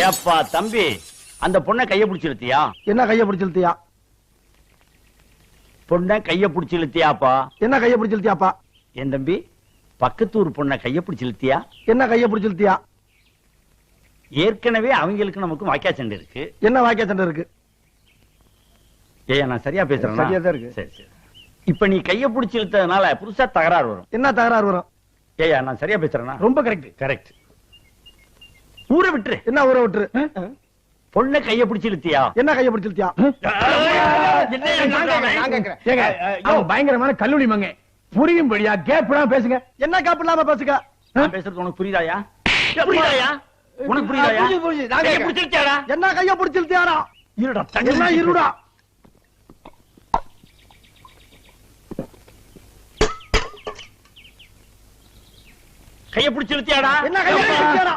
ஏப்பா தம்பி, அந்த பொண்ணை கைய பிடிச்சு இழுத்தியா? என்ன கைய பிடிச்சு இழுத்தியா? பொண்ணை கைய பிடிச்சு இழுத்தியாப்பா? என்ன கைய பிடிச்சு இழுத்தியாப்பா? என் தம்பி, பக்கத்தூர் பொண்ணை கைய பிடிச்சு இழுத்தியா? என்ன கைய பிடிச்சு இழுத்தியா? ஏற்கனவே அவங்களுக்கு நமக்கு வாக்கியா சண்டை இருக்கு. என்ன வாக்கியா சண்டை இருக்கு? ஏய், நான் சரியா பேசுறேன்? சரியா தான் இருக்கு. சரி சரி. இப்ப நீ கைய பிடிச்சு இழுத்ததுனால புதுசா தகராறு வரும். என்ன தகராறு வரும்? ஏயா, நான் சரியா பேசுறேன்னா? ரொம்ப கரெக்ட். கரெக்ட். ஊரை விட்டுரு. என்ன ஊரை விட்டுரு? பொண்ணை கைய பிடிச்சு இழுத்தியா? என்ன கைய பிடிச்சு இழுத்தியா? பயங்கரமான கல்லூரி மங்க புரியும்படியா கேப் பேசுங்க. என்ன கேப் இல்லாம பேசுங்க. நான் பேசுறது உனக்கு புரியுதாயா? புரியுதாயா? உனக்கு புரியுதாயா? கைய பிடிச்சு இழுத்தியாடா? என்ன கைய பிடிச்சு இழுத்தியாரா? இருடா, என்ன இருடா? கைய பிடிச்சு இழுத்தியாடா? என்ன கைய பிடிச்சு இழுத்தியாரா?